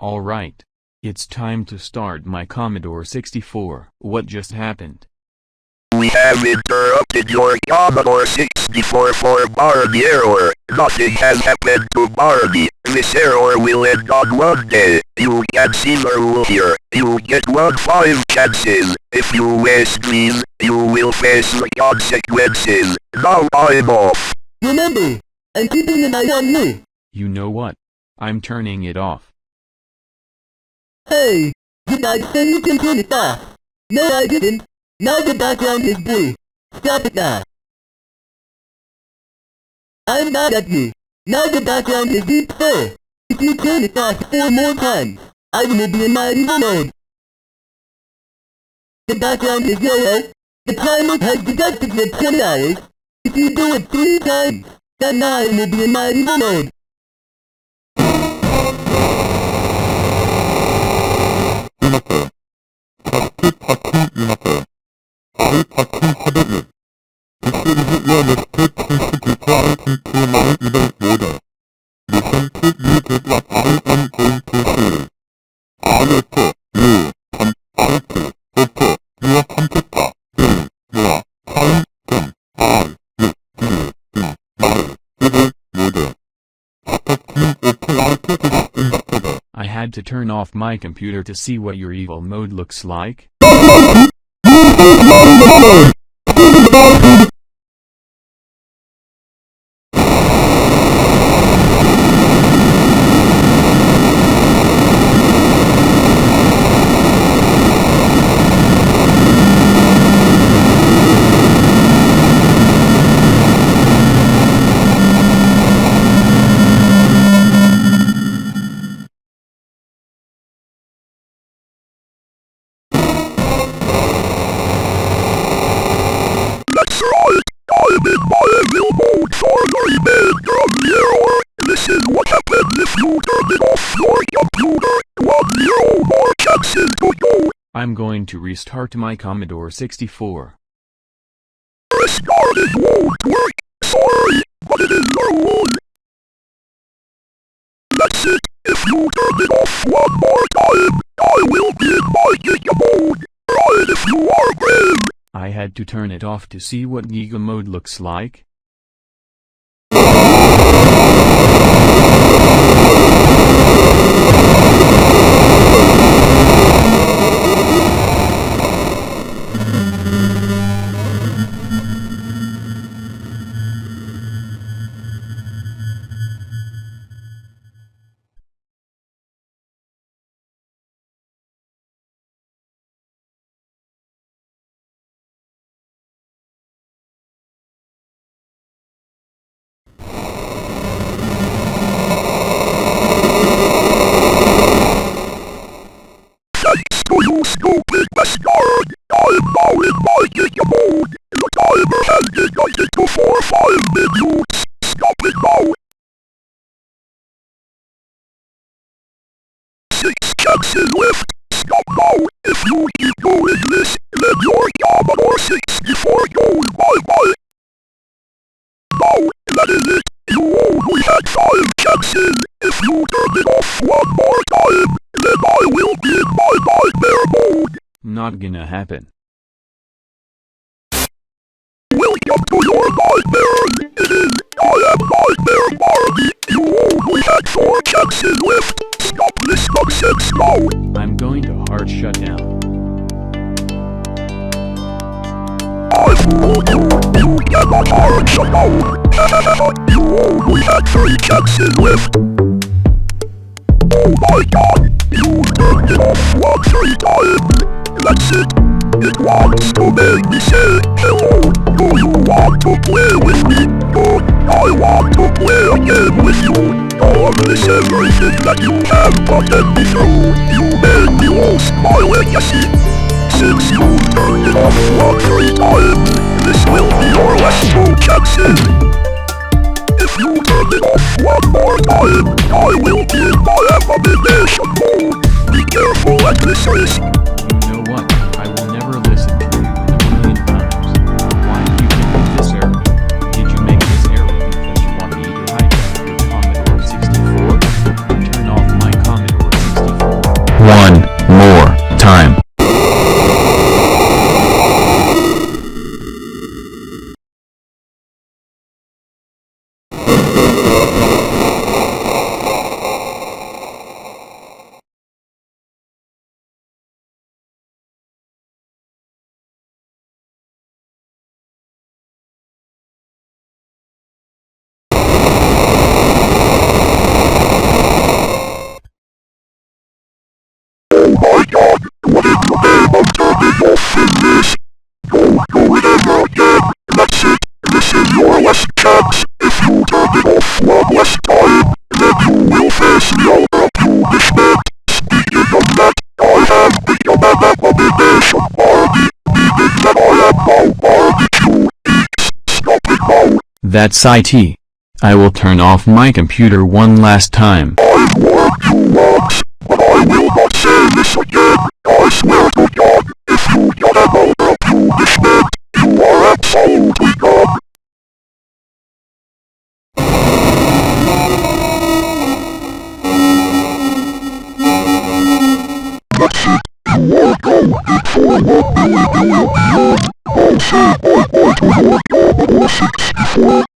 Alright. It's time to start my Commodore 64. What just happened? We have interrupted your Commodore 64 for Barney error. Nothing has happened to Barney. This error will end on one day. You can see the rule here. You get 1-5 chances. If you waste these, you will face the consequences. Now I'm off. Remember, I'm keeping an eye on you. You know what? I'm turning it off. Hey, did I say you can turn it off? No, I didn't. Now the background is blue. Stop it now. I'm mad at you. Now the background is deep fur. If you turn it off 4 more times, I will be in my evil mode. The background is yellow. The timer has deducted the 20 hours. If you do it 3 times, then I will be in my evil mode. I had to turn off my computer to see what your evil mode looks like. That's right. I'm in my evil mode for the remainder of the error. This is what happens if you turn it off your computer. 1-0 more chances to go. I'm going to restart my Commodore 64. Restarting won't work. Sorry, but it is the rule. That's it. If you turn it off 1 more time, I will be in my giga mode. Right if you are brave. I had to turn it off to see what Giga mode looks like. Thanks to you stupid bastard. I'm now in my giga mode. The timer has decided to 4-5 minutes. Stop it now. 6 chances left. Stop now. If you keep doing this, then your Commodore 64 goes bye-bye. Now, that is it. You only had 5 chances. If you turn it off 1 more time, then I will be in my nightmare mode. Not gonna happen. Welcome to your nightmares. It is, I am Nightmare Barney. You only had 4 chances left. Stop this nonsense now. I'm going to hard shut down. I fooled you. You cannot hard shut down. You only had 3 chances left. Oh my god. You turned it off 1-3 times. That's it. It wants to make me say, hello, do you want to play with me? Good, I want to play a game with you. All this everything that you have gotten me through, you made me lose my legacy. Since you turned it off 1-3 times, this will be your last 2 chances. If you turn it off 1 more time, I will be in my abomination mode. Be careful at this risk. You know what? I will never listen to you in a million times. Why do you make this error? Did you make this error because you want me to hijack your Commodore 64? Turn off my Commodore 64. Oh my god, what in the name of turning off in this? Go it ever again, that's it, this is your last chance. If you turn it off one last time, then you will face the other punishment. Speaking of that, I have become an abomination, Barney, meaning that I am now barbecue. Stop it now. That's it. I will turn off my computer one last time. I've warned you once, but I will not say this again. I swear to God, if you get another punishment, you are absolutely gone. That's it, you are going in for 1 million beyond. I'll say bye-bye to your Commodore 64.